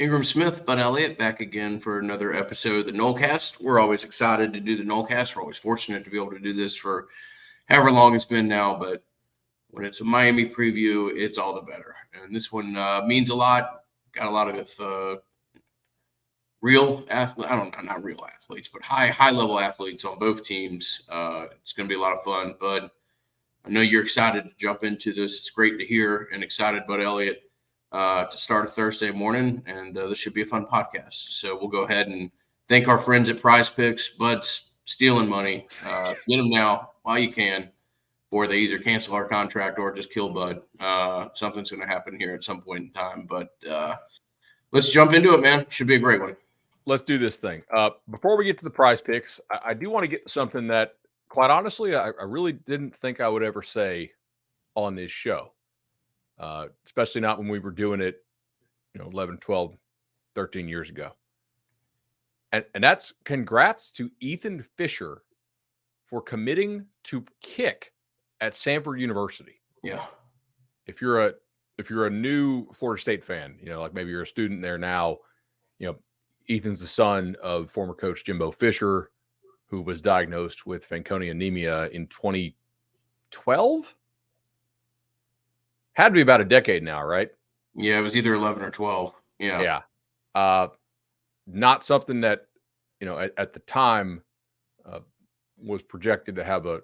Ingram Smith, Bud Elliott, back again for another episode of the Nolecast. We're always excited to do the Nolecast. We're always fortunate to be able to do this for however long it's been now, but when it's a Miami preview, it's all the better. And this one means a lot. Got a lot of real athletes. I don't know, not real athletes, but high level athletes on both teams. It's going to be a lot of fun. But I know you're excited to jump into this. It's great to hear and excited, Bud Elliott, to start a Thursday morning, and this should be a fun podcast. So we'll go ahead and thank our friends at Prize Picks. Bud's stealing money. Get them now while you can, or they either cancel our contract or just kill Bud. Something's going to happen here at some point in time. But let's jump into it, man. Should be a great one. Let's do this thing. Before we get to the Prize Picks, I do want to get to something that, quite honestly, I really didn't think I would ever say on this show. Especially not when we were doing it, 11, 12, 13 years ago. And that's congrats to Ethan Fischer for committing to kick at Samford University. Yeah. If you're a new Florida State fan, like maybe you're a student there now, Ethan's the son of former coach Jimbo Fischer, who was diagnosed with Fanconi anemia in 2012. Had to be about a decade now, right? Yeah, it was either 11 or 12. Yeah. Yeah. Not something that, at the time was projected to have a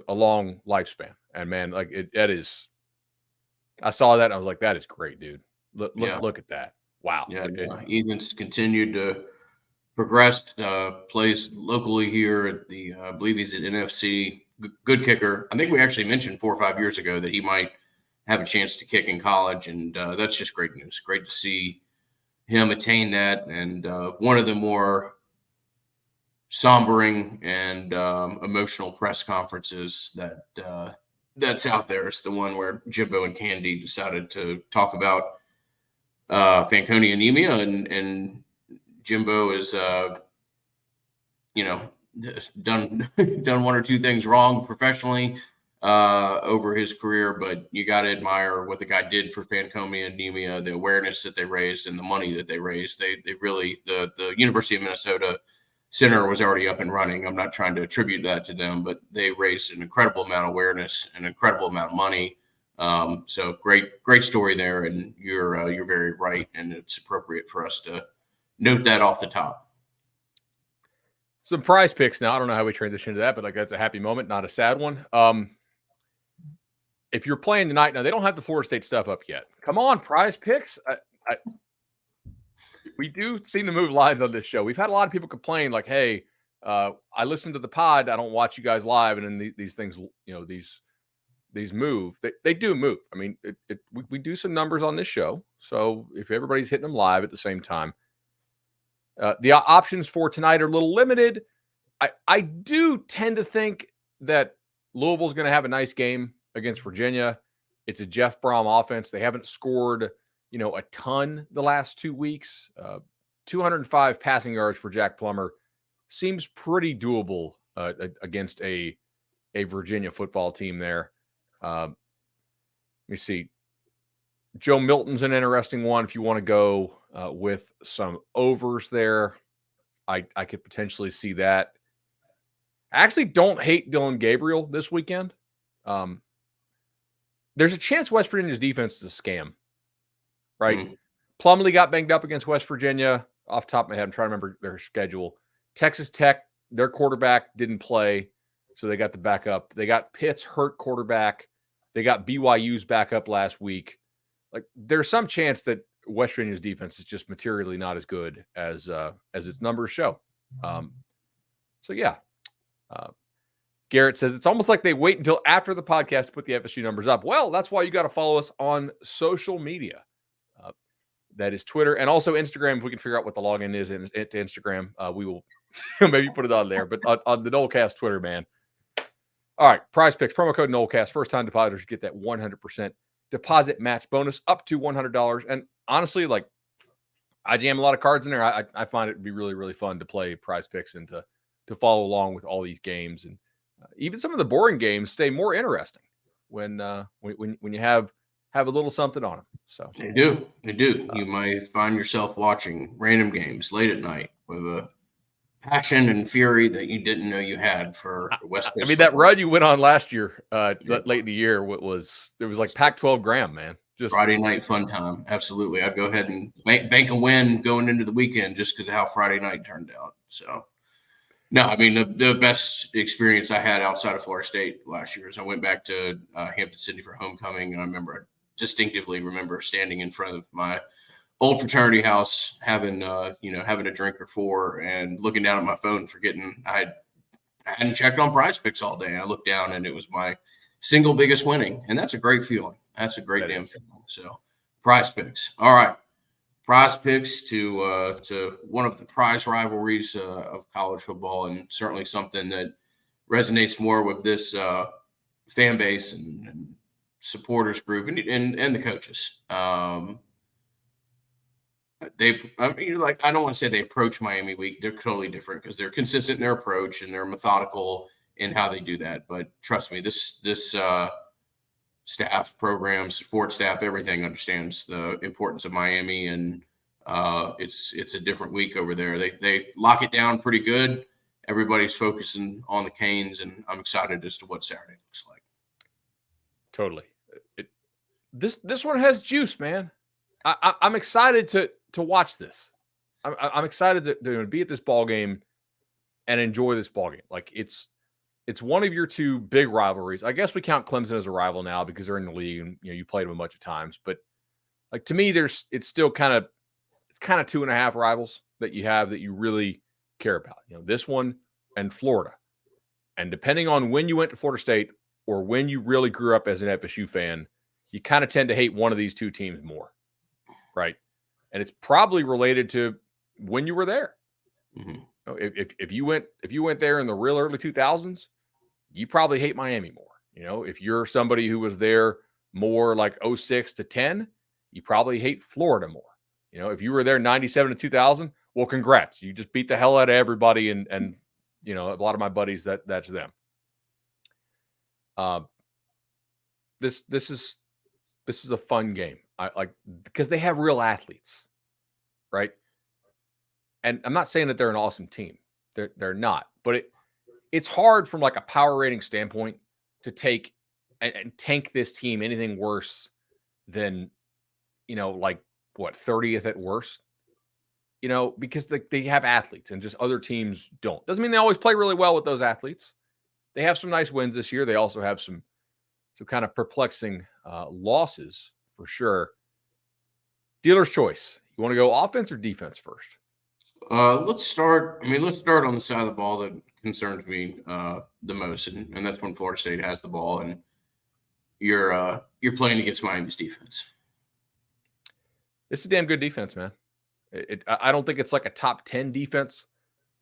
long lifespan. And man, like that is, I saw that and I was like, that is great, dude. Look at that. Wow. Yeah. Ethan's continued to progress, plays locally here at the, I believe he's at NFC. Good kicker. I think we actually mentioned 4 or 5 years ago that he might have a chance to kick in college, and that's just great news. Great to see him attain that, and one of the more sombering and emotional press conferences that's out there is the one where Jimbo and Candy decided to talk about Fanconi anemia, and Jimbo is done one or two things wrong professionally over his career, but you got to admire what the guy did for Fanconi anemia, the awareness that they raised and the money that they raised. They really, the University of Minnesota Center was already up and running. I'm not trying to attribute that to them, but they raised an incredible amount of awareness, an incredible amount of money. So great story there. And you're very right. And it's appropriate for us to note that off the top. Some Prize Picks now. I don't know how we transition to that, but that's a happy moment, not a sad one. If you're playing tonight, now they don't have the Florida State stuff up yet. Come on, Prize Picks. We do seem to move lives on this show. We've had a lot of people complain like, hey, I listen to the pod. I don't watch you guys live. And then these things, these move. They do move. I mean, we do some numbers on this show. So if everybody's hitting them live at the same time, the options for tonight are a little limited. I do tend to think that Louisville's going to have a nice game against Virginia. It's a Jeff Brom offense. They haven't scored, a ton the last 2 weeks. 205 passing yards for Jack Plummer seems pretty doable against a Virginia football team there. Let me see. Joe Milton's an interesting one if you want to go with some overs there. I could potentially see that. I actually don't hate Dylan Gabriel this weekend. There's a chance West Virginia's defense is a scam, right? Mm-hmm. Plumlee got banged up against West Virginia. Off the top of my head, I'm trying to remember their schedule. Texas Tech, their quarterback didn't play, so they got the backup. They got Pitt's hurt quarterback. They got BYU's backup last week. Like, there's some chance that West Virginia's defense is just materially not as good as its numbers show. So yeah. Garrett says it's almost like they wait until after the podcast to put the FSU numbers up. Well, that's why you got to follow us on social media. That is Twitter and also Instagram. If we can figure out what the login is to Instagram, we will maybe put it on there. But on the Nolecast Twitter, man. All right, Prize Picks, promo code Nolecast. First-time depositors get that 100% deposit match bonus up to $100. And honestly, like, I jam a lot of cards in there. I find it to be really, really fun to play Prize Picks and to follow along with all these games. And even some of the boring games stay more interesting when you have have a little something on them. So They do. They do. You might find yourself watching random games late at night with a passion and fury that you didn't know you had for West Coast I mean, that football. run you went on last year, late in the year, it was like Pac-12 Graham, man. Just Friday night fun time. Absolutely. I'd go ahead and bank a win going into the weekend just because of how Friday night turned out. So, no, I mean, the best experience I had outside of Florida State last year is I went back to Hampton Sydney for homecoming, and I distinctively remember standing in front of my old fraternity house, having a drink or four, and looking down at my phone, forgetting I hadn't checked on Prize Picks all day. I looked down, and it was my single biggest winning, and that's a great feeling. That's a great damn feeling. So, Prize Picks. All right, Prize Picks to one of the prize rivalries of college football, and certainly something that resonates more with this fan base and supporters group and the coaches. I don't want to say they approach Miami week. They're totally different because they're consistent in their approach and they're methodical in how they do that. But trust me, this staff, program, support staff, everything understands the importance of Miami, and it's a different week over there. They lock it down pretty good. Everybody's focusing on the Canes, and I'm excited as to what Saturday looks like. totally. This one has juice, man. I'm excited to watch this. I'm excited to be at this ball game and enjoy this ball game. Like it's one of your two big rivalries. I guess we count Clemson as a rival now because they're in the league and you played them a bunch of times. But like to me, it's still kind of 2.5 rivals that you have that you really care about. This one and Florida. And depending on when you went to Florida State or when you really grew up as an FSU fan, you kind of tend to hate one of these two teams more, right? And it's probably related to when you were there. Mm-hmm. If you went there in the real early 2000s, you probably hate Miami more. If you're somebody who was there more like 06 to 10, you probably hate Florida more. If you were there 97 to 2000, well, congrats. You just beat the hell out of everybody. And a lot of my buddies, that's them. This is a fun game. I like because they have real athletes, right? And I'm not saying that they're an awesome team. They're not, but it's hard from like a power rating standpoint to take and tank this team anything worse than, like what, 30th at worst, because they have athletes and just other teams don't. Doesn't mean they always play really well with those athletes. They have some nice wins this year. They also have some kind of perplexing losses for sure. Dealer's choice. You want to go offense or defense first? Let's start on the side of the ball that concerns me the most, and that's when Florida State has the ball and you're playing against Miami's defense. It's a damn good defense, man. I don't think it's like a top 10 defense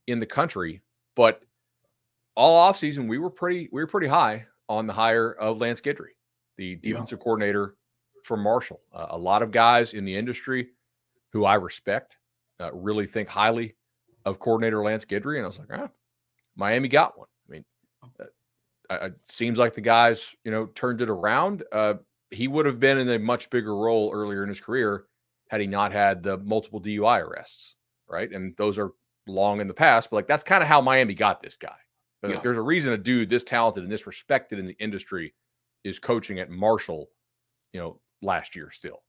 in the country, but all offseason we were pretty high on the hire of Lance Guidry, the defensive coordinator for Marshall. A lot of guys in the industry who I respect really think highly of coordinator Lance Guidry, and I was like, Miami got one. I mean, it seems like the guys, turned it around. He would have been in a much bigger role earlier in his career had he not had the multiple DUI arrests, right? And those are long in the past, but like that's kind of how Miami got this guy. But like, there's a reason a dude this talented and this respected in the industry is coaching at Marshall, last year still.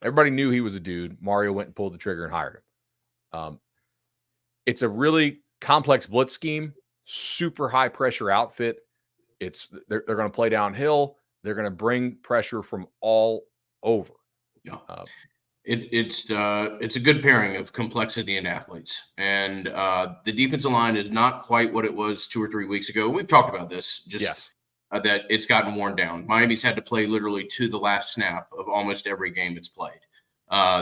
Everybody knew he was a dude. Mario went and pulled the trigger and hired him. It's a really complex blitz scheme, super high pressure outfit. They're going to play downhill. They're going to bring pressure from all over. Yeah. It's a good pairing of complexity and athletes. And the defensive line is not quite what it was 2 or 3 weeks ago. We've talked about this, that it's gotten worn down. Miami's had to play literally to the last snap of almost every game it's played.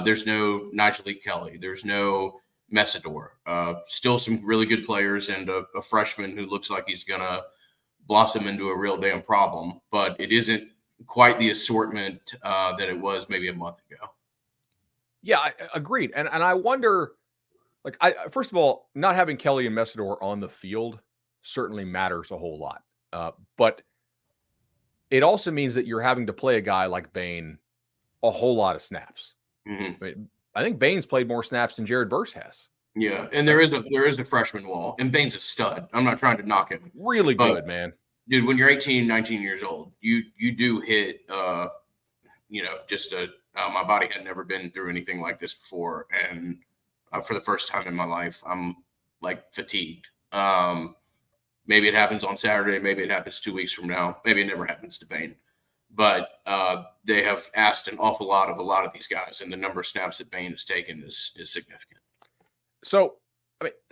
There's no Nigel Kelly. There's no Messidor. Still some really good players and a freshman who looks like he's going to blossom into a real damn problem. But it isn't quite the assortment that it was maybe a month ago. Yeah, agreed. And I wonder, like, first of all, not having Kelly and Messidor on the field certainly matters a whole lot. But it also means that you're having to play a guy like Bain a whole lot of snaps. Mm-hmm. I think Baines played more snaps than Jared Verse has. Yeah, and there is a freshman wall, and Baines a stud. I'm not trying to knock him. Really good, man. Dude, when you're 18, 19 years old, you do hit, just my body had never been through anything like this before. And for the first time in my life, I'm like fatigued. Maybe it happens on Saturday. Maybe it happens 2 weeks from now. Maybe it never happens to Bain. But they have asked an awful lot of a lot of these guys, and the number of snaps that Bain has taken is significant. So,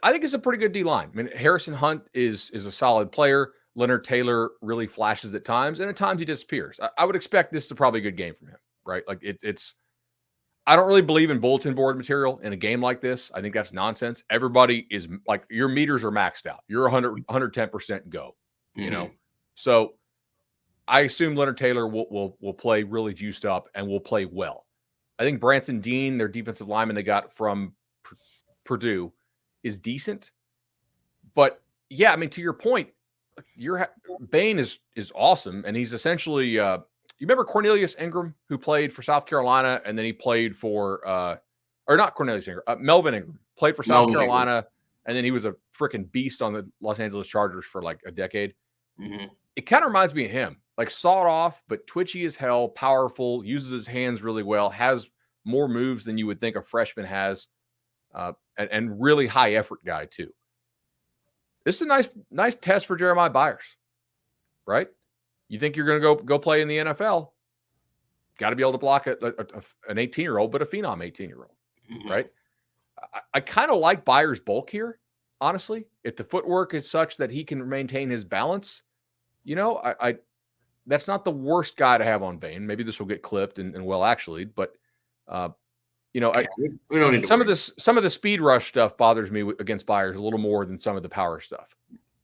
I think it's a pretty good D line. Harrison Hunt is a solid player. Leonard Taylor really flashes at times, and at times he disappears. I would expect this is probably a good game from him, right? Like it's. I don't really believe in bulletin board material in a game like this. I think that's nonsense. Everybody is like, your meters are maxed out. You're 110% go, you know? So I assume Leonard Taylor will play really juiced up and will play well. I think Branson Dean, their defensive lineman they got from Purdue, is decent. But yeah, to your point, Bain is awesome. And he's essentially, you remember Cornelius Ingram, who played for South Carolina, and then he played for, or not Cornelius Ingram, Melvin Ingram played for South Carolina, and then he was a freaking beast on the Los Angeles Chargers for like a decade. Mm-hmm. It kind of reminds me of him, like sawed off, but twitchy as hell, powerful, uses his hands really well, has more moves than you would think a freshman has, and really high effort guy too. This is a nice test for Jeremiah Byers, right? You think you're going to go play in the NFL, got to be able to block an 18-year-old, but a phenom 18-year-old, right? I kind of like Byers' bulk here, honestly. If the footwork is such that he can maintain his balance, that's not the worst guy to have on Bain. Maybe this will get clipped and well actually, but we don't need some of the speed rush stuff bothers me against Byers a little more than some of the power stuff,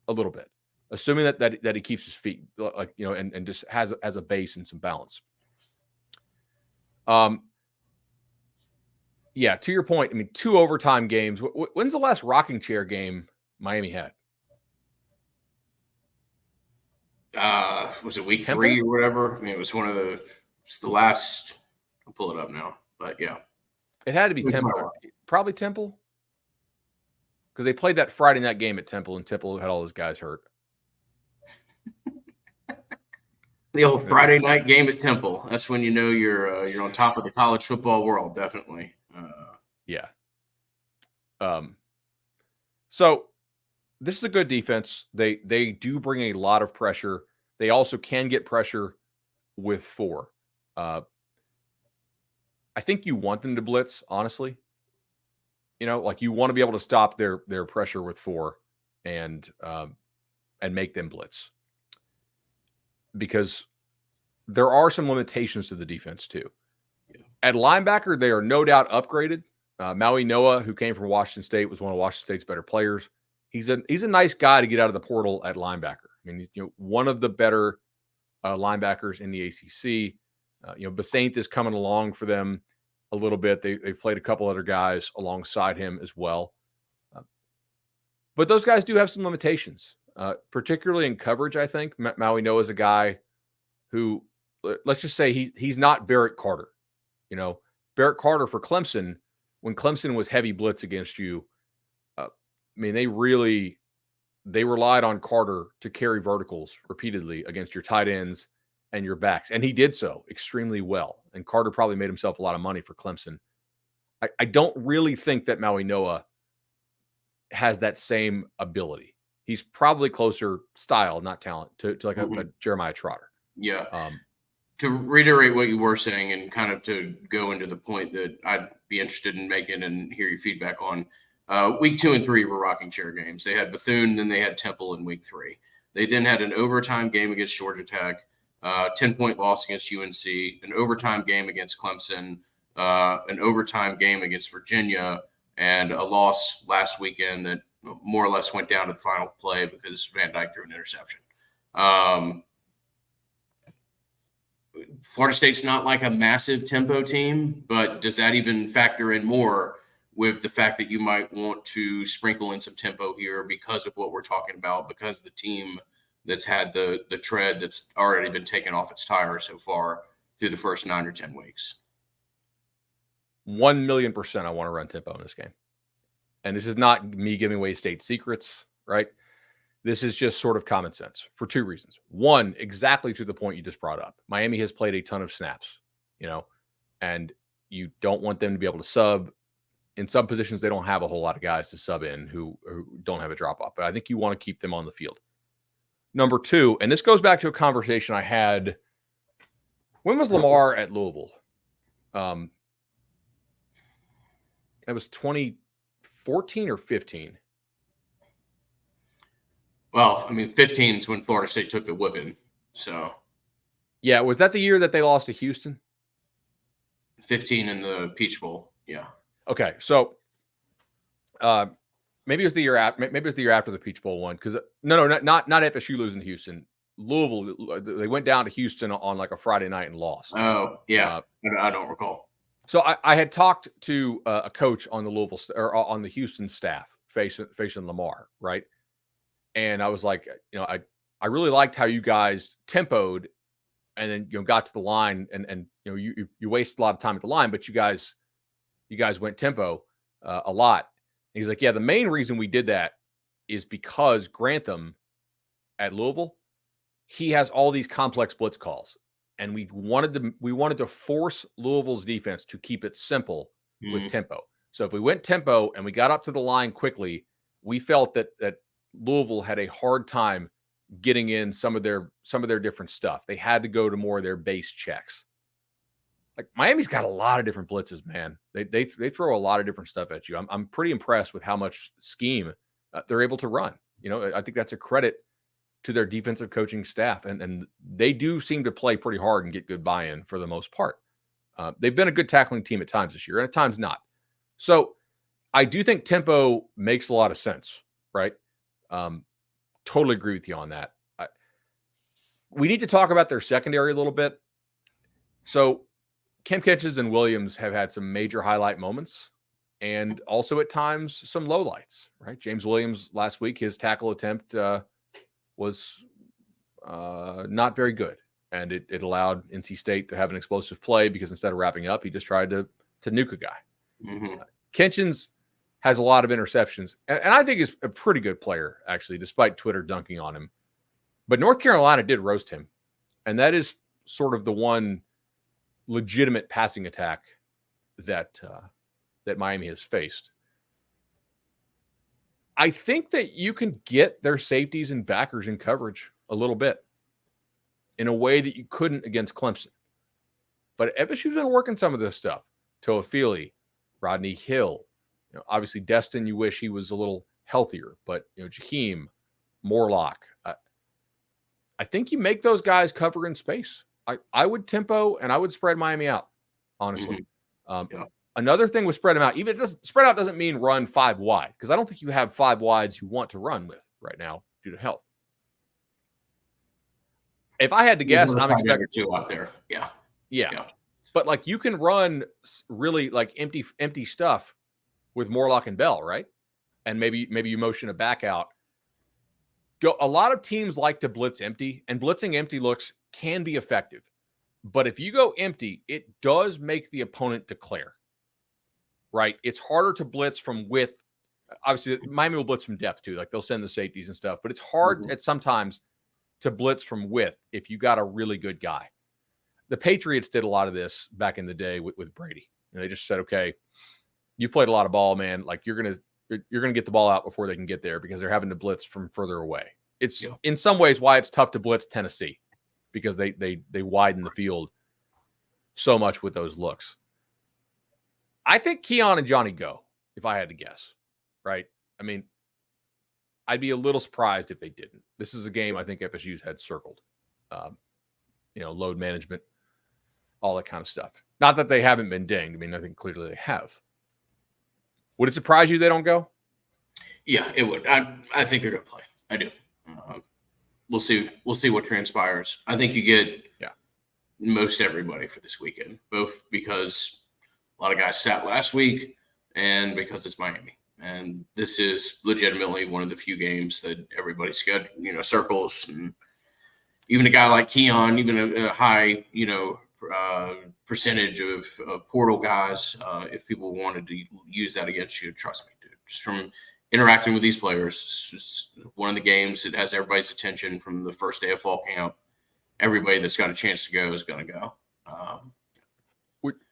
a little bit. Assuming that he keeps his feet, and just has a base and some balance. Yeah, to your point, 2 overtime games. When's the last rocking chair game Miami had? Was it week 3 or whatever? It was it's the last. I'll pull it up now, but yeah, it had to be Temple. Probably Temple, because they played that Friday night game at Temple, and Temple had all those guys hurt. The old Friday night game at Temple. That's when you're on top of the college football world, definitely. Yeah. So this is a good defense. They do bring a lot of pressure. They also can get pressure with 4. I think you want them to blitz, honestly. You want to be able to stop their pressure with 4 and make them blitz. Because there are some limitations to the defense too. Yeah. At linebacker, they are no doubt upgraded. Maui Noah, who came from Washington State, was one of Washington State's better players. He's a nice guy to get out of the portal at linebacker. One of the better linebackers in the ACC. Basaint is coming along for them a little bit. They've played a couple other guys alongside him as well. But those guys do have some limitations. Particularly in coverage, I think. Maui Noah is a guy who, let's just say he's not Barrett Carter. Barrett Carter for Clemson, when Clemson was heavy blitz against you, they relied on Carter to carry verticals repeatedly against your tight ends and your backs. And he did so extremely well. And Carter probably made himself a lot of money for Clemson. I don't really think that Maui Noah has that same ability. He's probably closer style, not talent, to like a Jeremiah Trotter. Yeah. To reiterate what you were saying and kind of to go into the point that I'd be interested in making and hear your feedback on, week 2 and 3 were rocking chair games. They had Bethune, then they had Temple in week 3. They then had an overtime game against Georgia Tech, 10-point loss against UNC, an overtime game against Clemson, an overtime game against Virginia, and a loss last weekend that more or less went down to the final play because Van Dyke threw an interception. Florida State's not like a massive tempo team, but does that even factor in more with the fact that you might want to sprinkle in some tempo here because of what we're talking about, because the team that's had the tread that's already been taken off its tire so far through the first 9 or 10 weeks? 1,000,000% I want to run tempo in this game. And this is not me giving away state secrets, right? This is just sort of common sense for two reasons. One, exactly to the point you just brought up. Miami has played a ton of snaps, and you don't want them to be able to sub. In some positions, they don't have a whole lot of guys to sub in who don't have a drop off, but I think you want to keep them on the field. Number two, and this goes back to a conversation I had. When was Lamar at Louisville? It was 2014 or 15. Well, 15 is when Florida State took the whipping. So, yeah, was that the year that they lost to Houston? 15 in the Peach Bowl. Yeah. Okay, so maybe it was the year after. Maybe it was the year after the Peach Bowl one. Because not FSU losing to Houston. Louisville, they went down to Houston on like a Friday night and lost. Oh yeah, I don't recall. So I had talked to a coach on the Louisville or on the Houston staff facing Lamar, right? And I was like, I really liked how you guys tempoed, and then got to the line, and you wasted a lot of time at the line, but you guys went tempo a lot. And he's like, yeah, the main reason we did that is because Grantham at Louisville, he has all these complex blitz calls, and we wanted to force Louisville's defense to keep it simple with tempo. So if we went tempo and we got up to the line quickly, we felt that Louisville had a hard time getting in some of their different stuff. They had to go to more of their base checks. Like Miami's got a lot of different blitzes, man. They throw a lot of different stuff at you. I'm pretty impressed with how much scheme they're able to run. I think that's a credit to their defensive coaching staff, and they do seem to play pretty hard and get good buy-in for the most part. They've been a good tackling team at times this year, and at times not. So I do think tempo makes a lot of sense, right? Totally agree with you on that. We need to talk about their secondary a little bit. So Cam Kitchens and Williams have had some major highlight moments, and also at times some lowlights, right? James Williams last week, his tackle attempt was not very good, and it allowed NC State to have an explosive play because instead of wrapping up, he just tried to nuke a guy. Mm-hmm. Kitchens has a lot of interceptions, and I think is a pretty good player, actually, despite Twitter dunking on him. But North Carolina did roast him, and that is sort of the one legitimate passing attack that Miami has faced. I think that you can get their safeties and backers in coverage a little bit in a way that you couldn't against Clemson. But FSU's been working some of this stuff. Toafili, Rodney Hill, obviously Destin, you wish he was a little healthier, but Jaheim, Morlock. I think you make those guys cover in space. I would tempo and I would spread Miami out, honestly. Mm-hmm. Another thing with spread them out, even spread out doesn't mean run 5 wide, because I don't think you have 5 wides you want to run with right now due to health. If I had to guess, I'm expecting 2 out there. Yeah. But like you can run really like empty stuff with Morlock and Bell, right? And maybe you motion a back out. A lot of teams like to blitz empty, and blitzing empty looks can be effective. But if you go empty, it does make the opponent declare, right? It's harder to blitz from width. Obviously, Miami will blitz from depth too. Like they'll send the safeties and stuff, but it's hard at sometimes to blitz from width if you got a really good guy. The Patriots did a lot of this back in the day with Brady. And they just said, okay, you played a lot of ball, man. Like you're gonna get the ball out before they can get there because they're having to blitz from further away. It's in some ways why it's tough to blitz Tennessee, because they widen the field so much with those looks. I think Keon and Johnny go, if I had to guess, right? I mean, I'd be a little surprised if they didn't. This is a game I think FSU's had circled. Load management, all that kind of stuff. Not that they haven't been dinged. I mean, I think clearly they have. Would it surprise you they don't go? Yeah, it would. I think they're going to play. I do. We'll see. We'll see what transpires. I think you get most everybody for this weekend, both because a lot of guys sat last week and because it's Miami. And this is legitimately one of the few games that everybody circles. And even a guy like Keon, even a high, percentage of portal guys. If people wanted to use that against you, trust me, dude. Just from interacting with these players, it's one of the games that has everybody's attention from the first day of fall camp. Everybody that's got a chance to go is going to go.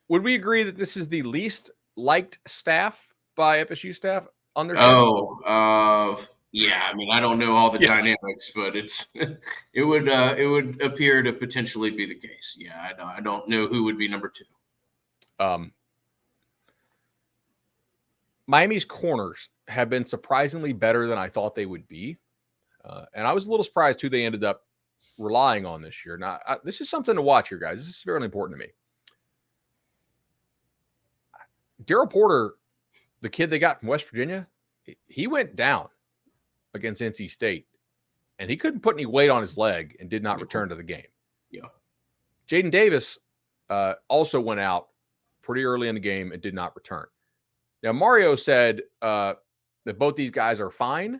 Would we agree that this is the least liked staff by FSU staff on their schedule? Yeah. I mean, I don't know all the dynamics, but it would appear to potentially be the case. Yeah, I don't know who would be number 2. Miami's corners have been surprisingly better than I thought they would be, and I was a little surprised who they ended up relying on this year. Now, this is something to watch here, guys. This is very important to me. Daryl Porter, the kid they got from West Virginia, he went down against NC State, and he couldn't put any weight on his leg and did not return to the game. Yeah. Jaden Davis also went out pretty early in the game and did not return. Now, Mario said that both these guys are fine,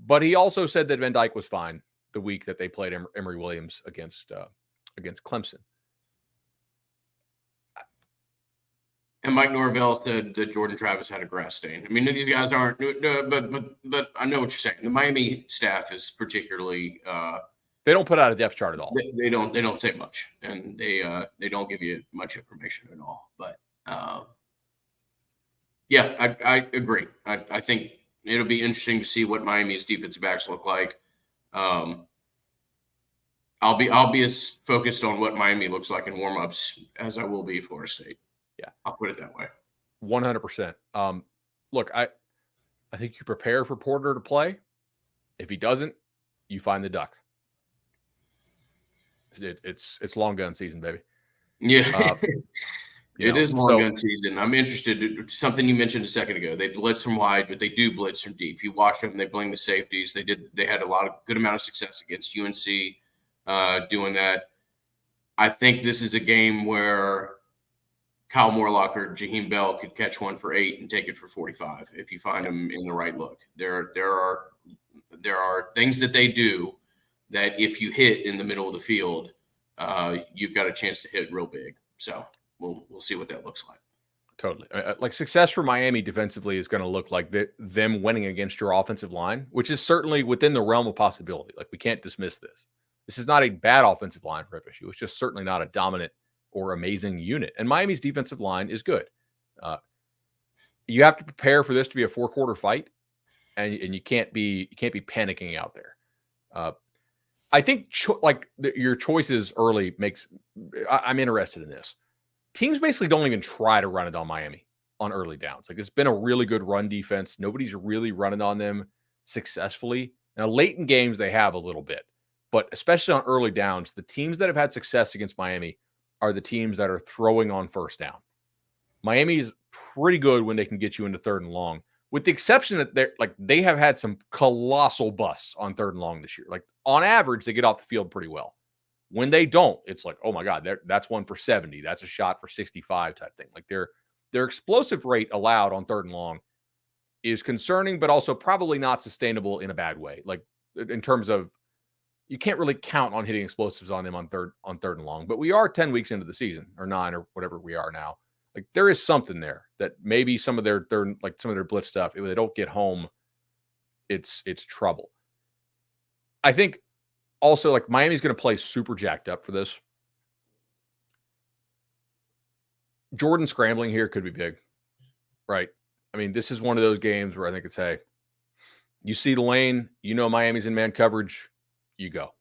but he also said that Van Dyke was fine the week that they played Emory Williams against Clemson. And Mike Norvell said that Jordan Travis had a grass stain. I mean, these guys aren't, but I know what you're saying. The Miami staff is particularly. They don't put out a depth chart at all. They don't say much, and they don't give you much information at all. But yeah, I agree. I think it'll be interesting to see what Miami's defensive backs look like. I'll be as focused on what Miami looks like in warmups as I will be Florida State. Yeah, I'll put it that way. 100%. Look, I think you prepare for Porter to play. If he doesn't, you find the duck. It's long gun season, baby. Yeah, it is long gun season. I'm interested. Something you mentioned a second ago. They blitz from wide, but they do blitz from deep. You watch them. They bling the safeties. They had a lot of good amount of success against UNC doing that. I think this is a game where Kyle Morlock or Jaheim Bell could catch one for 8 and take it for 45 if you find them in the right look. There are things that they do that if you hit in the middle of the field, you've got a chance to hit real big. So we'll see what that looks like. Totally. Like success for Miami defensively is going to look like them winning against your offensive line, which is certainly within the realm of possibility. Like we can't dismiss this. This is not a bad offensive line for FSU. It's just certainly not a dominant or amazing unit. And Miami's defensive line is good. You have to prepare for this to be a 4-quarter fight, and you can't be panicking out there. I think your choices early makes. I'm interested in this. Teams basically don't even try to run it on Miami on early downs. Like it's been a really good run defense. Nobody's really running on them successfully. Now, late in games they have a little bit, but especially on early downs, the teams that have had success against Miami are the teams that are throwing on first down. Miami is pretty good when they can get you into 3rd and long, with the exception that they have had some colossal busts on 3rd and long this year. Like on average, they get off the field pretty well. When they don't, it's like, oh my God, that's one for 70. That's a shot for 65 type thing. Like their explosive rate allowed on 3rd and long is concerning, but also probably not sustainable in a bad way. Like in terms of, you can't really count on hitting explosives on them on third and long, but we are 10 weeks into the season or 9 or whatever we are now. Like there is something there that maybe some of their blitz stuff, if they don't get home, it's trouble. I think also like Miami's going to play super jacked up for this. Jordan scrambling here could be big, right? I mean, this is one of those games where I think it's, hey, you see the lane, Miami's in man coverage, you go.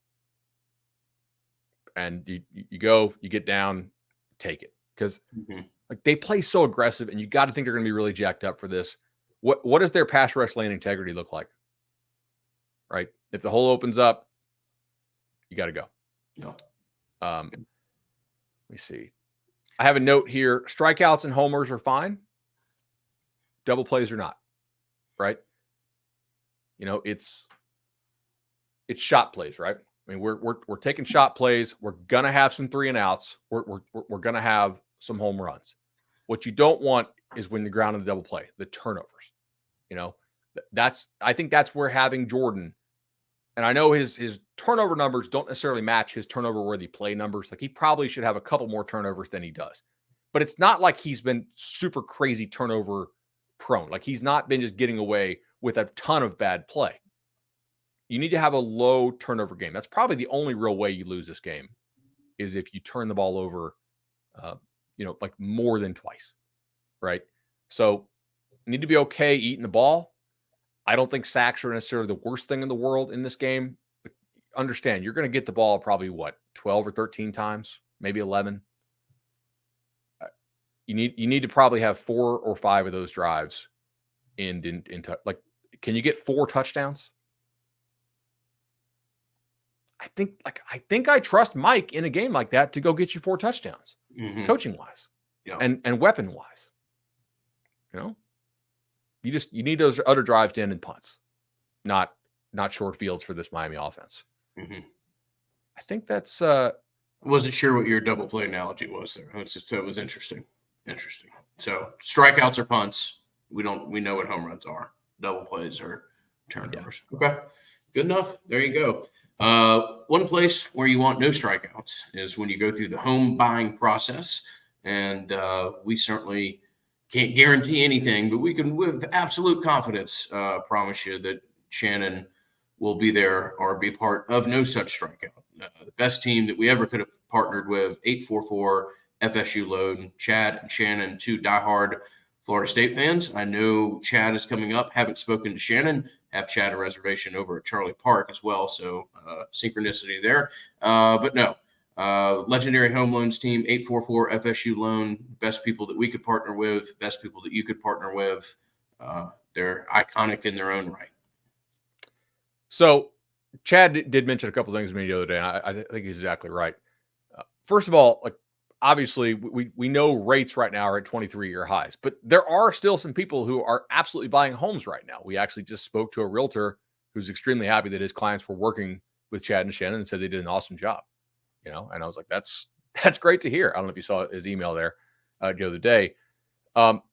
And you go, you get down, take it. Because like they play so aggressive, and you got to think they're going to be really jacked up for this. What does their pass rush lane integrity look like? Right? If the hole opens up, you got to go. No. Let me see. I have a note here. Strikeouts and homers are fine. Double plays are not. Right? It's shot plays, right? I mean, we're taking shot plays. We're gonna have some 3 and outs. We're gonna have some home runs. What you don't want is when the ground in the double play, the turnovers. I think that's where having Jordan And I know his turnover numbers don't necessarily match his turnover-worthy play numbers. Like, he probably should have a couple more turnovers than he does. But it's not like he's been super crazy turnover prone. Like, he's not been just getting away with a ton of bad play. You need to have a low turnover game. That's probably the only real way you lose this game, is if you turn the ball over, like more than twice, right? So you need to be okay eating the ball. I don't think sacks are necessarily the worst thing in the world in this game. Understand, you're going to get the ball probably 12 or 13 times, maybe 11. You need to probably have 4 or 5 of those drives in like, can you get 4 touchdowns? I think I trust Mike in a game like that to go get you 4 touchdowns, coaching wise, and weapon wise. You need those other drives to end in punts, not short fields for this Miami offense. I think that's. I wasn't sure what your double play analogy was there. It was interesting. Interesting. So strikeouts or punts. We know what home runs are. Double plays or turnovers. Yeah. Okay, good enough. There you go. One place where you want no strikeouts is when you go through the home buying process, and we certainly can't guarantee anything, but we can with absolute confidence promise you that Shannon will be there or be part of no such strikeout. The best team that we ever could have partnered with, 844 FSU Loan. Chad and Shannon, 2 diehard Florida State fans. I know Chad is coming up. Haven't spoken to Shannon. Have Chad a reservation over at Charlie Park as well, so synchronicity there. But no, legendary home loans team, 844 FSU Loan. Best people that we could partner with, best people that you could partner with. They're iconic in their own right. So Chad did mention a couple things to me the other day, and I think he's exactly right. First of all, like, obviously we know rates right now are at 23-year highs, but there are still some people who are absolutely buying homes right now. We actually just spoke to a realtor who's extremely happy that his clients were working with Chad and Shannon and said they did an awesome job. And I was like, that's great to hear. I don't know if you saw his email there the other day. But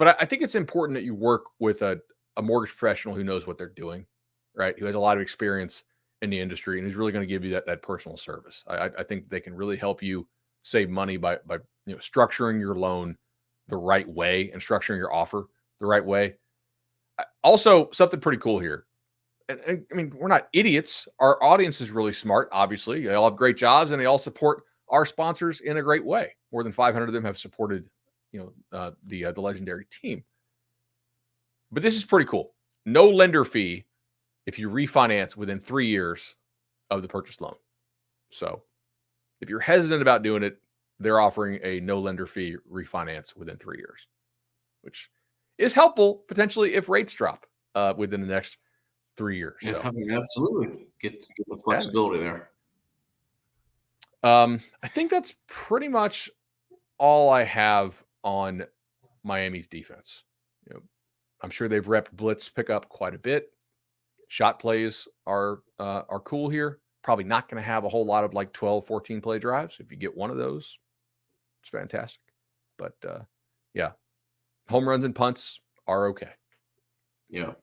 I think it's important that you work with a mortgage professional who knows what they're doing, right? Who has a lot of experience in the industry and who's really going to give you that personal service. I think they can really help you save money by structuring your loan the right way and structuring your offer the right way. Also, something pretty cool here. And I mean, we're not idiots. Our audience is really smart, obviously. They all have great jobs and they all support our sponsors in a great way. More than 500 of them have supported, the legendary team. But this is pretty cool. No lender fee if you refinance within 3 years of the purchase loan. So if you're hesitant about doing it, they're offering a no lender fee refinance within 3 years, which is helpful potentially if rates drop within the next 3 years. Yeah, so. I mean, absolutely. Get the flexibility there. I think that's pretty much all I have on Miami's defense. I'm sure they've repped blitz pickup quite a bit. Shot plays are cool here. Probably not going to have a whole lot of like 12, 14 play drives. If you get one of those, it's fantastic. But home runs and punts are okay. Yeah.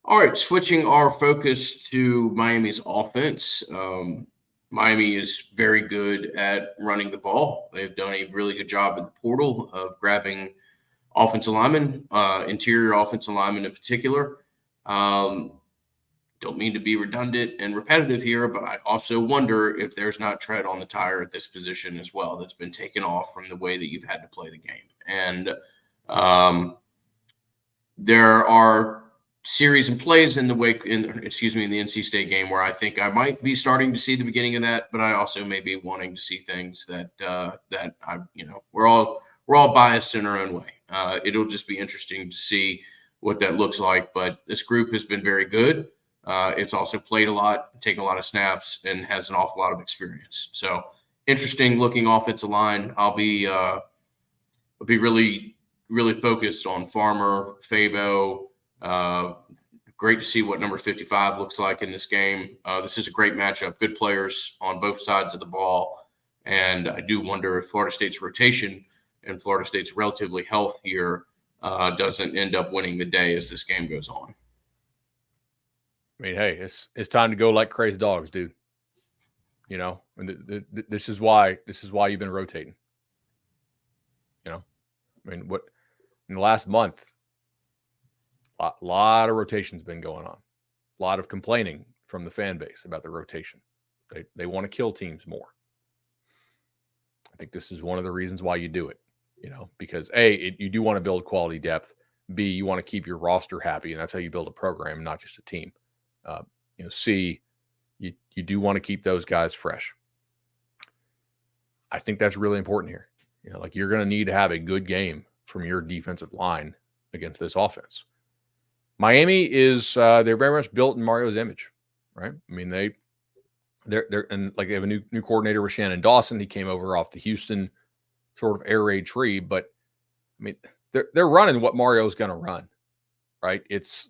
All right, switching our focus to Miami's offense. Miami is very good at running the ball. They've done a really good job in the portal of grabbing offensive linemen, interior offensive linemen in particular. Don't mean to be redundant and repetitive here, but I also wonder if there's not tread on the tire at this position as well that's been taken off from the way that you've had to play the game. And there are series and plays in the NC State game where I think I might be starting to see the beginning of that, but I also may be wanting to see things that we're all biased in our own way. It'll just be interesting to see what that looks like, but this group has been very good. It's also played a lot, taken a lot of snaps, and has an awful lot of experience. So interesting looking offensive line. I'll be really, really focused on Farmer, Fabo. Great to see what number 55 looks like in this game. This is a great matchup. Good players on both sides of the ball. And I do wonder if Florida State's rotation and Florida State's relatively health here doesn't end up winning the day as this game goes on. I mean, hey, it's time to go like crazy dogs, dude. You know, and this is why you've been rotating. You know, I mean, what in the last month, a lot of rotation's been going on. A lot of complaining from the fan base about the rotation. They want to kill teams more. I think this is one of the reasons why you do it. You know, because A, you do want to build quality depth. B, you want to keep your roster happy, and that's how you build a program, not just a team. You know, C, you do want to keep those guys fresh. I think that's really important here. You know, like you're going to need to have a good game from your defensive line against this offense. Miami is they're very much built in Mario's image, right? I mean, they're and like they have a new coordinator with Shannon Dawson. He came over off the Houston sort of air raid tree, but I mean, they're running what Mario's going to run, right? It's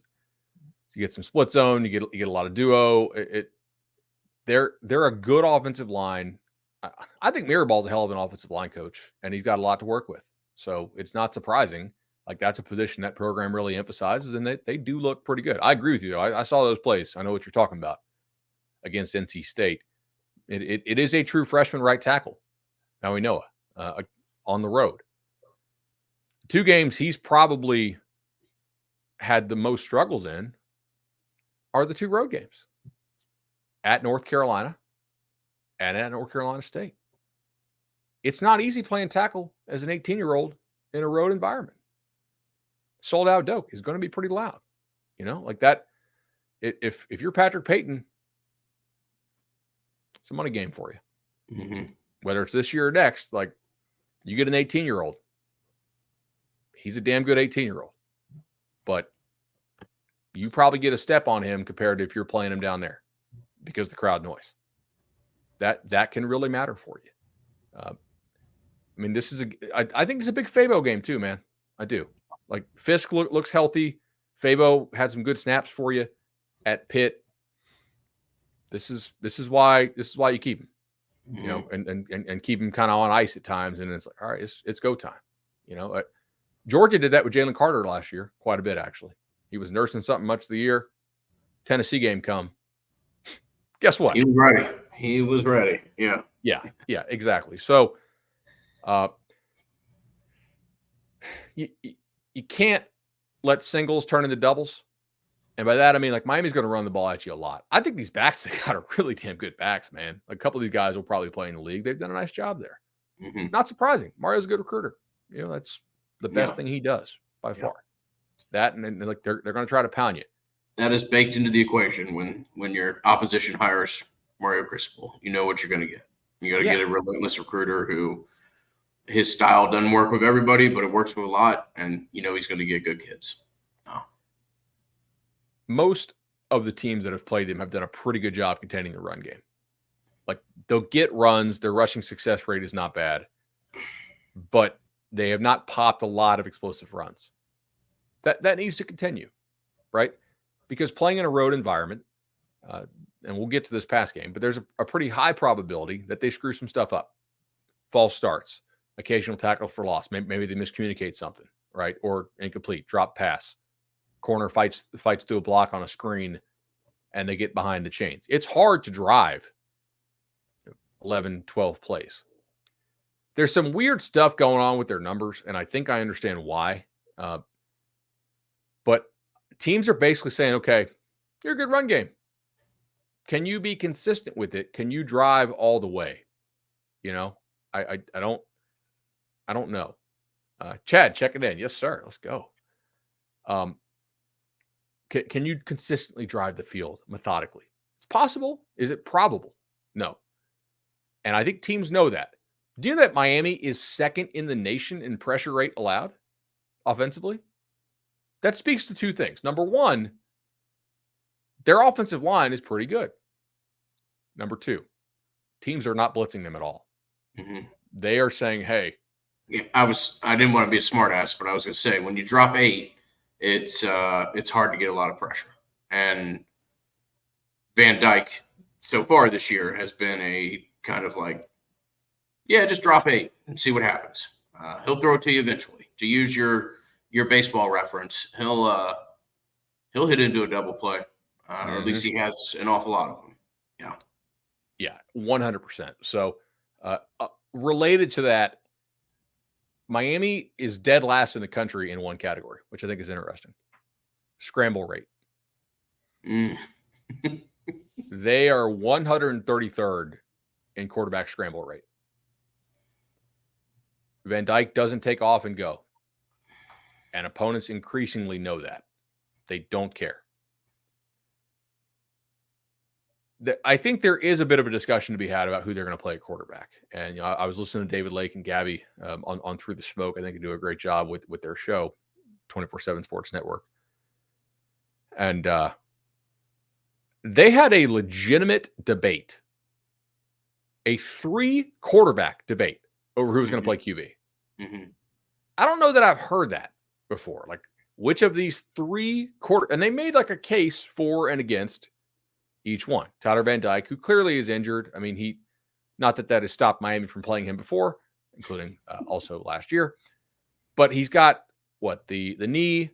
you get some split zone, you get a lot of duo. They're a good offensive line. I think Miraball's a hell of an offensive line coach, and he's got a lot to work with. So it's not surprising. Like that's a position that program really emphasizes, and they do look pretty good. I agree with you, though. I saw those plays. I know what you're talking about against NC State. It is a true freshman right tackle. Now we know it on the road. 2 games he's probably had the most struggles in are the 2 road games at North Carolina and at North Carolina State. It's not easy playing tackle as an 18-year-old in a road environment. Sold out Doak is going to be pretty loud. You know, like that. If you're Patrick Payton, it's a money game for you. Mm-hmm. Whether it's this year or next, like you get an 18-year-old. He's a damn good 18-year-old. But you probably get a step on him compared to if you're playing him down there because of the crowd noise. That can really matter for you. I mean, this is I think it's a big Fabo game too, man. I do. Like Fisk looks healthy. Fabo had some good snaps for you at Pitt. This is why you keep him, you know, and keep him kind of on ice at times. And it's like, all right, it's go time. You know, Georgia did that with Jalen Carter last year, quite a bit actually. He was nursing something much of the year. Tennessee game come. Guess what? He was ready. Yeah. Yeah, exactly. So, you can't let singles turn into doubles. And by that, I mean, like Miami's going to run the ball at you a lot. I think these backs, they got a really damn good backs, man. Like, a couple of these guys will probably play in the league. They've done a nice job there. Mm-hmm. Not surprising. Mario's a good recruiter. You know, that's the best thing he does by far. That and like they're going to try to pound you. That is baked into the equation when your opposition hires Mario Cristobal. You know what you're going to get. You got to get a relentless recruiter who his style doesn't work with everybody, but it works with a lot, and you know he's going to get good kids. Oh. Most of the teams that have played him have done a pretty good job containing the run game. Like they'll get runs, their rushing success rate is not bad, but they have not popped a lot of explosive runs. That needs to continue, right? Because playing in a road environment, and we'll get to this pass game, but there's a pretty high probability that they screw some stuff up. False starts, occasional tackle for loss. Maybe they miscommunicate something, right? Or incomplete, drop pass. Corner fights through a block on a screen, and they get behind the chains. It's hard to drive 11, 12 plays. There's some weird stuff going on with their numbers, and I think I understand why. But teams are basically saying, okay, you're a good run game. Can you be consistent with it? Can you drive all the way? You know, I don't know. Chad, check it in. Yes, sir. Let's go. Can you consistently drive the field methodically? It's possible. Is it probable? No. And I think teams know that. Do you know that Miami is second in the nation in pressure rate allowed offensively? That speaks to 2 things. Number 1, their offensive line is pretty good. Number 2, teams are not blitzing them at all. Mm-hmm. They are saying, hey. Yeah, I didn't want to be a smart ass, but I was going to say, when you drop 8, it's hard to get a lot of pressure. And Van Dyke so far this year has been a kind of like, yeah, just drop 8 and see what happens. He'll throw it to you eventually. To use your baseball reference, he'll hit into a double play. or at least he has an awful lot of them. Yeah. Yeah, 100%. So, related to that, Miami is dead last in the country in one category, which I think is interesting. Scramble rate. They are 133rd in quarterback scramble rate. Van Dyke doesn't take off and go. And opponents increasingly know that. They don't care. I think there is a bit of a discussion to be had about who they're going to play at quarterback. And I was listening to David Lake and Gabby on Through the Smoke. I think they do a great job with their show, 24/7 Sports Network. And they had a legitimate debate, a 3-quarterback debate over who was going to play QB. I don't know that I've heard that before. Like, which of these 3 and they made like a case for and against each one. Tyler Van Dyke, who clearly is injured. I mean, not that has stopped Miami from playing him before, including also last year, but he's got the knee.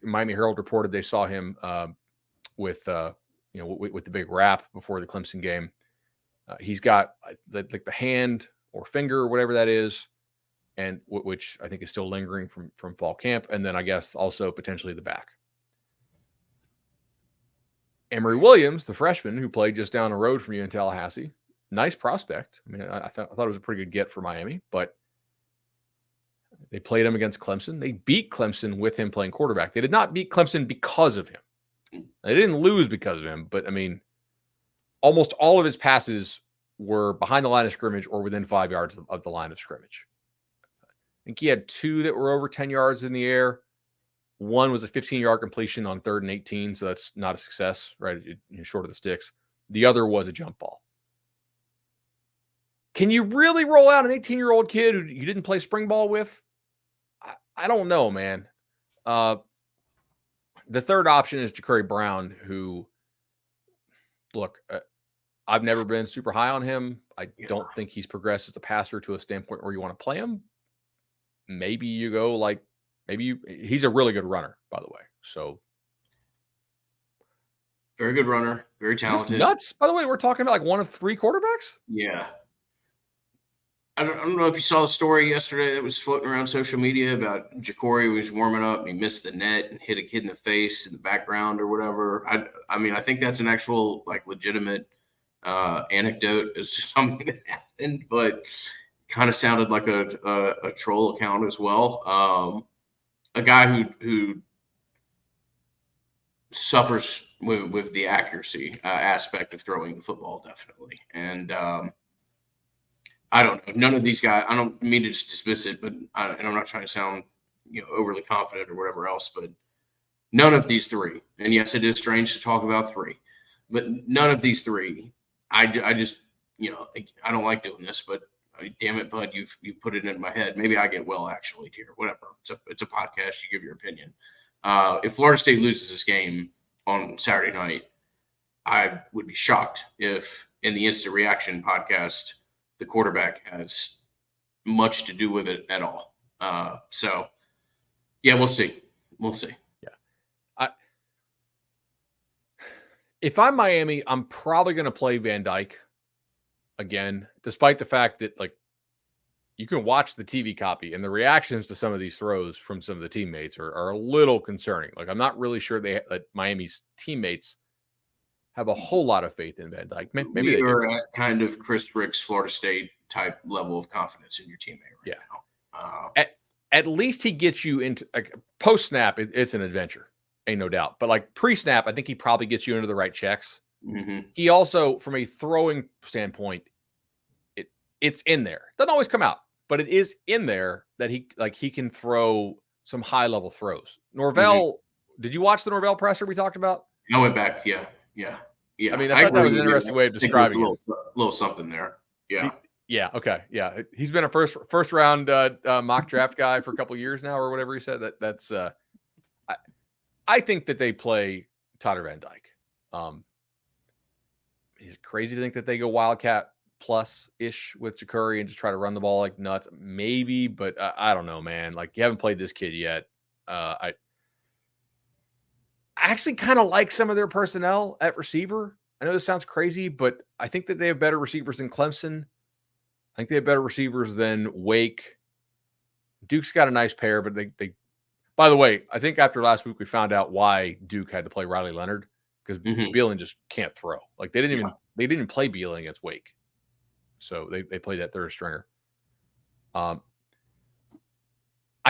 Miami Herald reported they saw him with the big wrap before the Clemson game. He's got the hand or finger or whatever that is, and which I think is still lingering from fall camp, and then I guess also potentially the back. Emory Williams, the freshman who played just down the road from you in Tallahassee, nice prospect. I mean, I thought it was a pretty good get for Miami, but they played him against Clemson. They beat Clemson with him playing quarterback. They did not beat Clemson because of him. They didn't lose because of him, but I mean, almost all of his passes were behind the line of scrimmage or within 5 yards of the line of scrimmage. I think he had 2 that were over 10 yards in the air. One was a 15-yard completion on 3rd and 18, so that's not a success, right? Short of the sticks. The other was a jump ball. Can you really roll out an 18-year-old kid who you didn't play spring ball with? I don't know, man. The third option is Ja'Cory Brown, who, look, I've never been super high on him. I don't think he's progressed as a passer to a standpoint where you want to play him. Maybe you go he's a really good runner, by the way. So very good runner, very talented. Nuts. By the way, we're talking about like one of 3 quarterbacks. Yeah. I don't know if you saw the story yesterday that was floating around social media about Ja'Cory was warming up and he missed the net and hit a kid in the face in the background or whatever. I mean, I think that's an actual legitimate anecdote as to something that happened, but kind of sounded like a troll account as well. A guy who suffers with the accuracy aspect of throwing the football, definitely. And I don't know. None of these guys, I don't mean to just dismiss it, but and I'm not trying to sound overly confident or whatever else, but none of these 3, and yes, it is strange to talk about 3, but none of these 3, I just, I don't like doing this, but damn it, bud, you put it in my head. Maybe I get well, actually, dear. Whatever. It's a podcast. You give your opinion. If Florida State loses this game on Saturday night, I would be shocked if in the Instant Reaction podcast the quarterback has much to do with it at all. So, yeah, we'll see. We'll see. Yeah. If I'm Miami, I'm probably going to play Van Dyke again, despite the fact that you can watch the TV copy and the reactions to some of these throws from some of the teammates are a little concerning. I'm not really sure that Miami's teammates have a whole lot of faith in Van Dyke. Maybe they are at kind of Chris Rick's Florida State type level of confidence in your teammate right now. At least he gets you into post snap. It's an adventure, ain't no doubt. But pre snap, I think he probably gets you into the right checks. Mm-hmm. He also, from a throwing standpoint, it's in there. Doesn't always come out, but it is in there that he can throw some high level throws. Norvell, Did you watch the Norvell presser we talked about? I went back. Yeah. I mean, I thought that was an interesting way of describing it. A little something there. Yeah. Yeah. Okay. Yeah. He's been a first round mock draft guy for a couple of years now, or whatever he said. That's I think that they play Tyler Van Dyke. It's crazy to think that they go Wildcat plus ish with Ja'Cory and just try to run the ball like nuts. Maybe, but I don't know, man. You haven't played this kid yet. I actually kind of like some of their personnel at receiver. I know this sounds crazy, but I think that they have better receivers than Clemson. I think they have better receivers than Wake. Duke's got a nice pair, but they by the way, I think after last week we found out why Duke had to play Riley Leonard, because Beeling just can't throw. Like they didn't even play Beeling against Wake. So they played that third stringer. I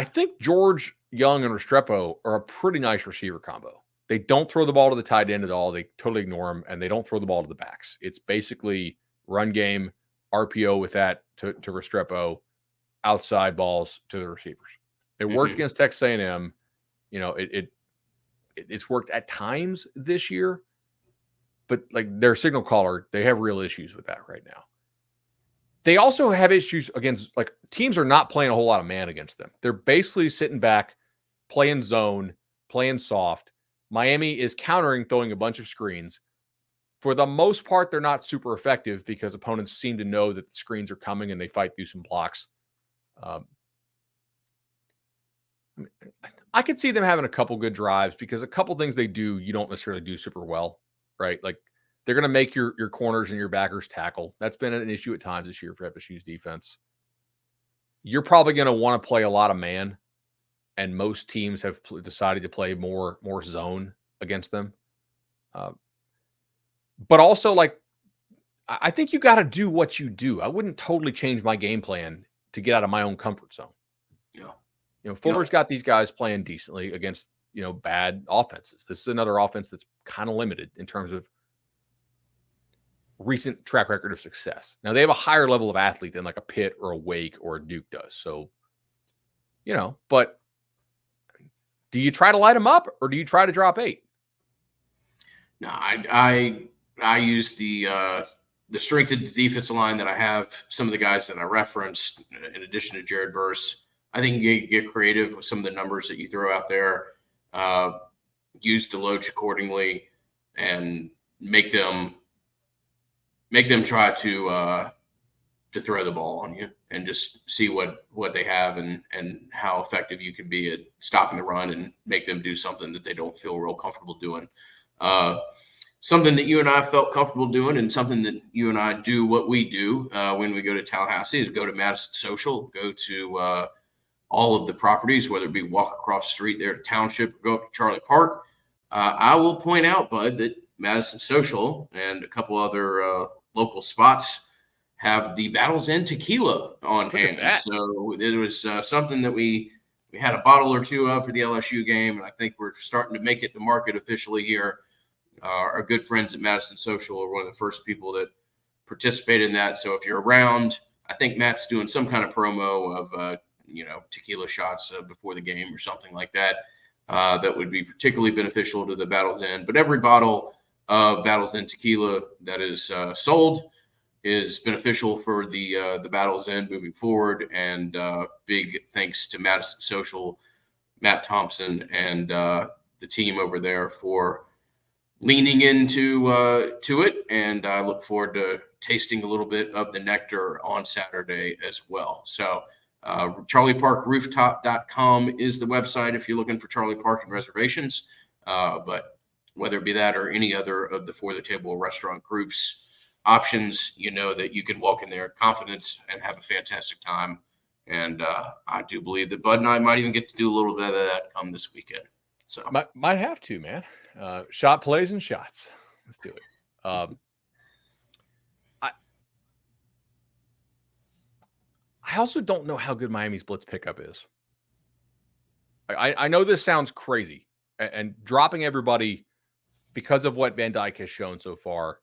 think George Young and Restrepo are a pretty nice receiver combo. They don't throw the ball to the tight end at all. They totally ignore them, and they don't throw the ball to the backs. It's basically run game, RPO with that to Restrepo, outside balls to the receivers. It worked against Texas A&M. You know, it's worked at times this year, but like their signal caller, they have real issues with that right now. They also have issues against, like, teams are not playing a whole lot of man against them. They're basically sitting back, playing zone, playing soft. Miami is countering, throwing a bunch of screens. For the most part, they're not super effective because opponents seem to know that the screens are coming and they fight through some blocks. I could see them having a couple good drives because a couple things they do, you don't necessarily do super well, right? Like they're going to make your corners and your backers tackle. That's been an issue at times this year for FSU's defense. You're probably going to want to play a lot of man, and most teams have decided to play more zone against them. But also, like, I think you got to do what you do. I wouldn't totally change my game plan to get out of my own comfort zone. Yeah. You know, Fuller's got these guys playing decently against, you know, bad offenses. This is another offense that's kind of limited in terms of recent track record of success. Now, they have a higher level of athlete than like a Pitt or a Wake or a Duke does. So, you know, but do you try to light them up or do you try to drop 8? No, I use the strength of the defensive line that I have. Some of the guys that I referenced, in addition to Jared Verse, I think you get creative with some of the numbers that you throw out there. Use Deloach accordingly, and make them try to throw the ball on you, and just see what they have and how effective you can be at stopping the run and make them do something that they don't feel real comfortable doing. Something that you and I felt comfortable doing, and something that you and I do what we do when we go to Tallahassee, is go to Madison Social, go to all of the properties, whether it be walk across the street there to Township or go up to Charlie Park. I will point out, Bud, that Madison Social and a couple other local spots have the Battles End tequila on hand. So it was something that we had a bottle or two of for the LSU game, and I think we're starting to make it to market officially here. Our good friends at Madison Social are one of the first people that participated in that. So if you're around, I think Matt's doing some kind of promo of tequila shots before the game or something like that. That would be particularly beneficial to the Battles End. But every bottle of Battles End tequila that is sold is beneficial for the Battles End moving forward. And big thanks to Madison Social, Matt Thompson, and the team over there for leaning into it. And I look forward to tasting a little bit of the nectar on Saturday as well. So CharlieParkRooftop.com is the website if you're looking for Charlie Park and reservations. But whether it be that or any other of the For the Table restaurant groups options, you know that you can walk in there in confidence and have a fantastic time. And I do believe that Bud and I might even get to do a little bit of that come this weekend. So might have to, man. Shot plays and shots. Let's do it. I also don't know how good Miami's blitz pickup is. I know this sounds crazy, and dropping everybody because of what Van Dyke has shown so far,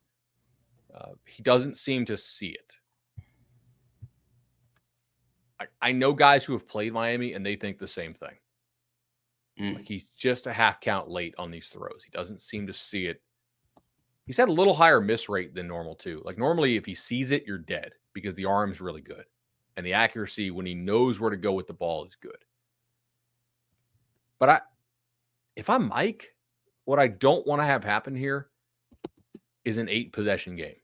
he doesn't seem to see it. I know guys who have played Miami, and they think the same thing. Like he's just a half count late on these throws. He doesn't seem to see it. He's had a little higher miss rate than normal too. Like normally if he sees it, you're dead because the arm's really good. And the accuracy when he knows where to go with the ball is good. But if I'm Mike, what I don't want to have happen here is an 8-possession game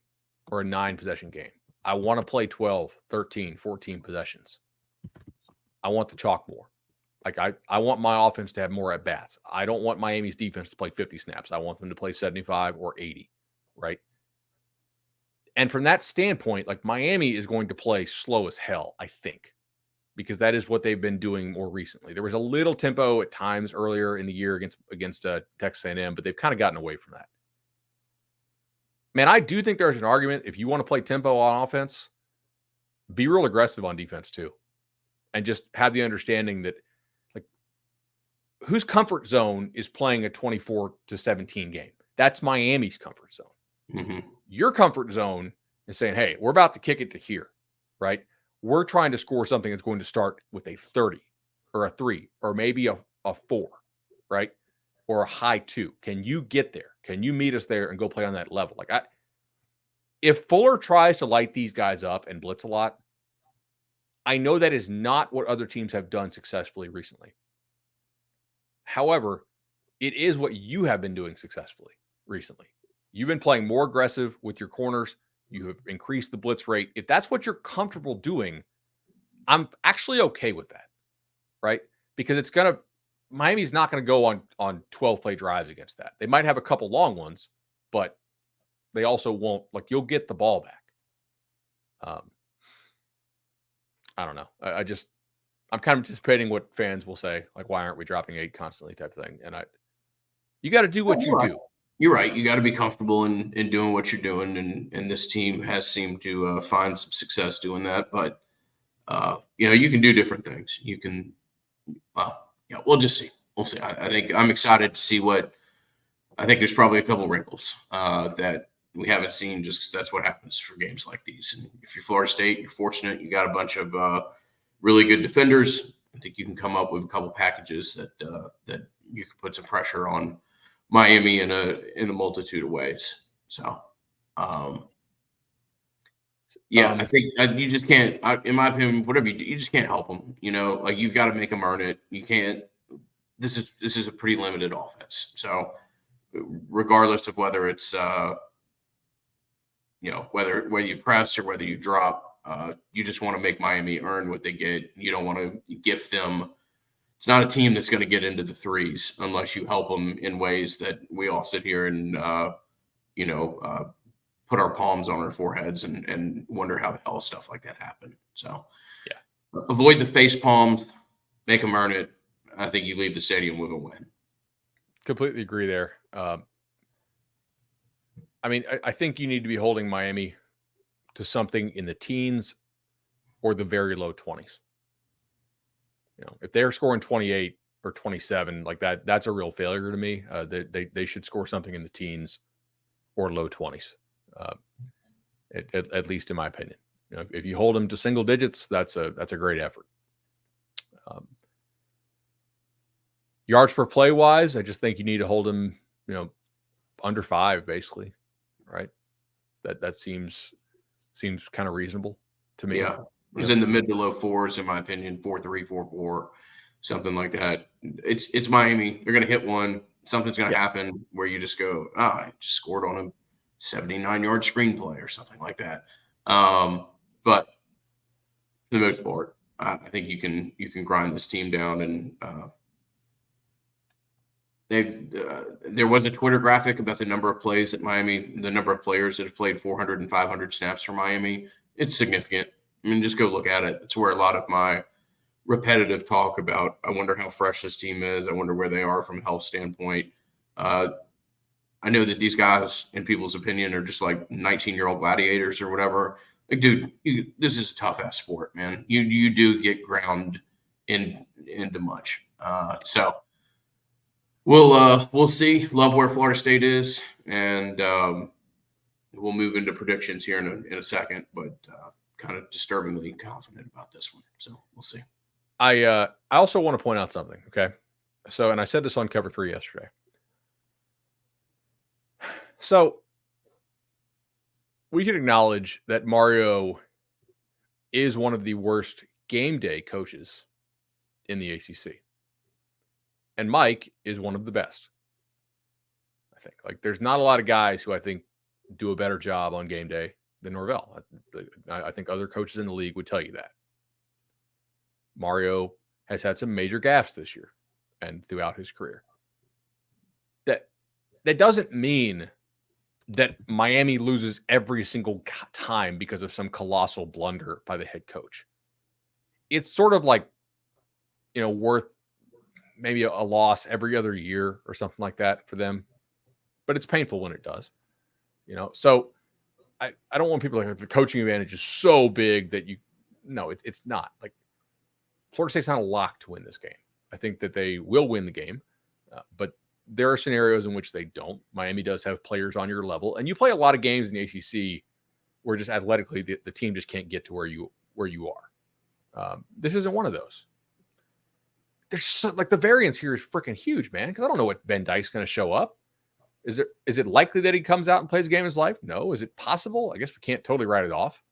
or a 9-possession game. I want to play 12, 13, 14 possessions. I want the chalk more. Like I want my offense to have more at bats. I don't want Miami's defense to play 50 snaps. I want them to play 75 or 80, right? And from that standpoint, like Miami is going to play slow as hell, I think, because that is what they've been doing more recently. There was a little tempo at times earlier in the year against Texas A&M, but they've kind of gotten away from that. Man, I do think there's an argument if you want to play tempo on offense, be real aggressive on defense too, and just have the understanding that like whose comfort zone is playing a 24-17 game. That's Miami's comfort zone. Mm-hmm. Your comfort zone is saying, hey, we're about to kick it to here, right? We're trying to score something that's going to start with a 30 or a 3 or maybe a 4, right? Or a high 2. Can you get there? Can you meet us there and go play on that level? Like if Fuller tries to light these guys up and blitz a lot, I know that is not what other teams have done successfully recently. However, it is what you have been doing successfully recently. You've been playing more aggressive with your corners. You have increased the blitz rate. If that's what you're comfortable doing, I'm actually okay with that, right? Because Miami's not going to go on 12-play drives against that. They might have a couple long ones, but they also won't, like, you'll get the ball back. I don't know. I'm kind of anticipating what fans will say, like, why aren't we dropping 8 constantly type thing. And you got to do what you do. You're right. You got to be comfortable in doing what you're doing. And this team has seemed to find some success doing that. But, you can do different things. You can, we'll just see. We'll see. I think I'm excited to see I think there's probably a couple wrinkles that we haven't seen just because that's what happens for games like these. And if you're Florida State, you're fortunate. You got a bunch of really good defenders. I think you can come up with a couple packages that you can put some pressure on Miami in a multitude of ways. So, I think you just can't, in my opinion, whatever you do, you just can't help them. Like you've got to make them earn it. You can't. This is a pretty limited offense. So, regardless of whether it's whether you press or whether you drop, you just want to make Miami earn what they get. You don't want to gift them. It's not a team that's going to get into the threes unless you help them in ways that we all sit here and, put our palms on our foreheads and wonder how the hell stuff like that happened. So, avoid the face palms, make them earn it. I think you leave the stadium with a win. Completely agree there. I think you need to be holding Miami to something in the teens or the very low 20s. If they're scoring 28 or 27, like that's a real failure to me. They should score something in the teens or low 20s, at least in my opinion. If you hold them to single digits, that's a great effort. Yards per play wise, I just think you need to hold them, under 5 basically, right? That seems kind of reasonable to me. Yeah. It was in the mid to low 4s, in my opinion, 4.3, 4.4, something like that. It's Miami. They're going to hit one. Something's going to happen where you just go, I just scored on a 79-yard screenplay or something like that. But for the most part, I think you can grind this team down. And there was a Twitter graphic about the number of plays at Miami, the number of players that have played 400 and 500 snaps for Miami. It's significant. I mean, just go look at it. It's where a lot of my repetitive talk about, I wonder how fresh this team is. I wonder where they are from a health standpoint. I know that these guys, in people's opinion, are just like 19-year-old gladiators or whatever. Like, dude, this is a tough-ass sport, man. You do get ground into much. So we'll see. Love where Florida State is, and we'll move into predictions here in a second, but kind of disturbingly confident about this one. So we'll see. I also want to point out something, okay? So, and I said this on Cover 3 yesterday. So we can acknowledge that Mario is one of the worst game day coaches in the ACC. And Mike is one of the best. I think. Like, there's not a lot of guys who I think do a better job on game day than Norvell. I think other coaches in the league would tell you that. Mario has had some major gaffes this year and throughout his career. That doesn't mean that Miami loses every single time because of some colossal blunder by the head coach. It's sort of like, worth maybe a loss every other year or something like that for them. But it's painful when it does, So I don't want people the coaching advantage is so big that it's not. Like, Florida State's not a lock to win this game. I think that they will win the game, but there are scenarios in which they don't. Miami does have players on your level, and you play a lot of games in the ACC where just athletically the team just can't get to where you are. This isn't one of those. There's the variance here is freaking huge, man. Because I don't know what Van Dyke's going to show up. Is it likely that he comes out and plays a game of his life? No. Is it possible? I guess we can't totally write it off.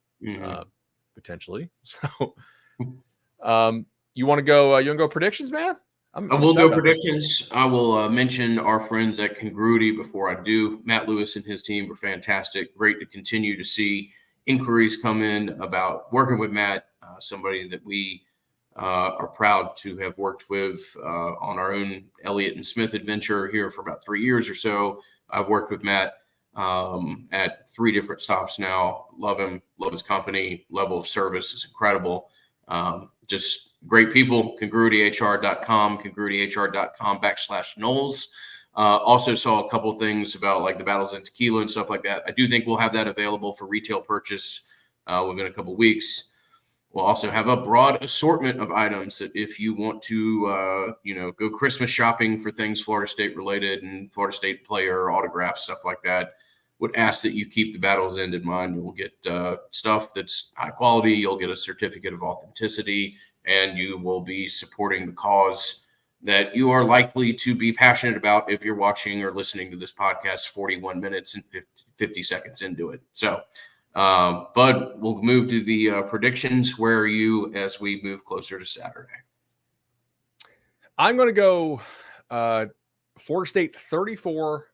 Potentially. So, you want to go? You want to go predictions, man? I will go predictions. I will mention our friends at Congruity before I do. Matt Lewis and his team were fantastic. Great to continue to see inquiries come in about working with Matt, somebody that we are proud to have worked with on our own Elliott and Smith adventure here for about 3 years or so. I've worked with Matt at 3 different stops now. Love him, love his company. Level of service is incredible. Just great people. congruityhr.com, congruityhr.com/Noles. Also saw a couple of things about like the Battles in Tequila and stuff like that. I do think we'll have that available for retail purchase within a couple of weeks. We'll also have a broad assortment of items that if you want to, go Christmas shopping for things Florida State related and Florida State player autographs, stuff like that, would ask that you keep the Battles End in mind. You'll get stuff that's high quality. You'll get a certificate of authenticity, and you will be supporting the cause that you are likely to be passionate about if you're watching or listening to this podcast 41 minutes and 50 seconds into it. So, Bud, we'll move to the predictions. Where are you as we move closer to Saturday? I'm going to go Florida State 34,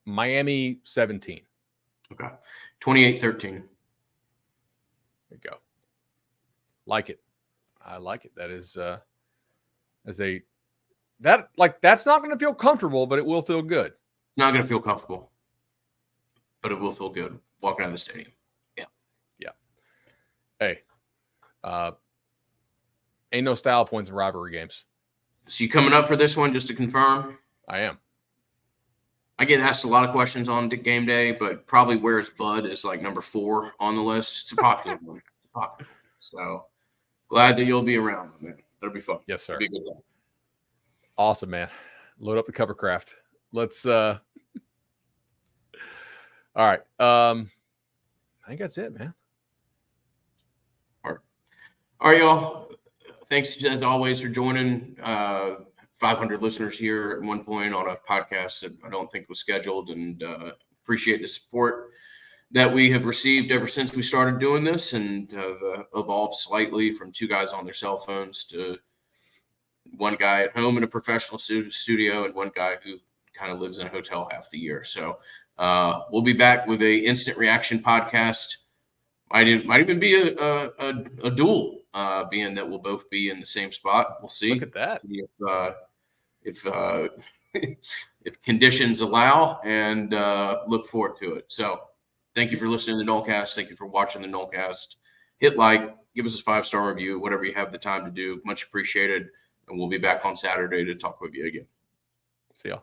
Miami 17. Okay. 28-13. There you go. Like it. I like it. That is that's not going to feel comfortable, but it will feel good. It's not going to feel comfortable, but it will feel good walking out of the stadium. Yeah. Yeah. Hey, ain't no style points in rivalry games. So you coming up for this one, just to confirm? I am. I get asked a lot of questions on game day, but probably Where's Bud is like number 4 on the list. It's a popular one. So glad that you'll be around, man. That'll be fun. Yes, sir. It'll be a good time. Awesome, man. Load up the covercraft. Let's all right. I think that's it, man. All right, y'all. Thanks as always for joining. 500 listeners here at one point on a podcast that I don't think was scheduled, and appreciate the support that we have received ever since we started doing this, and have evolved slightly from 2 guys on their cell phones to 1 guy at home in a professional studio and 1 guy who kind of lives in a hotel half the year. So we'll be back with a instant reaction podcast. Might even be a duel, being that we'll both be in the same spot. We'll see. Look at that. If conditions allow, and look forward to it. So thank you for listening to the Nolecast. Thank you for watching the Nolecast. Hit like, give us a 5-star review, whatever you have the time to do. Much appreciated. And we'll be back on Saturday to talk with you again. See y'all.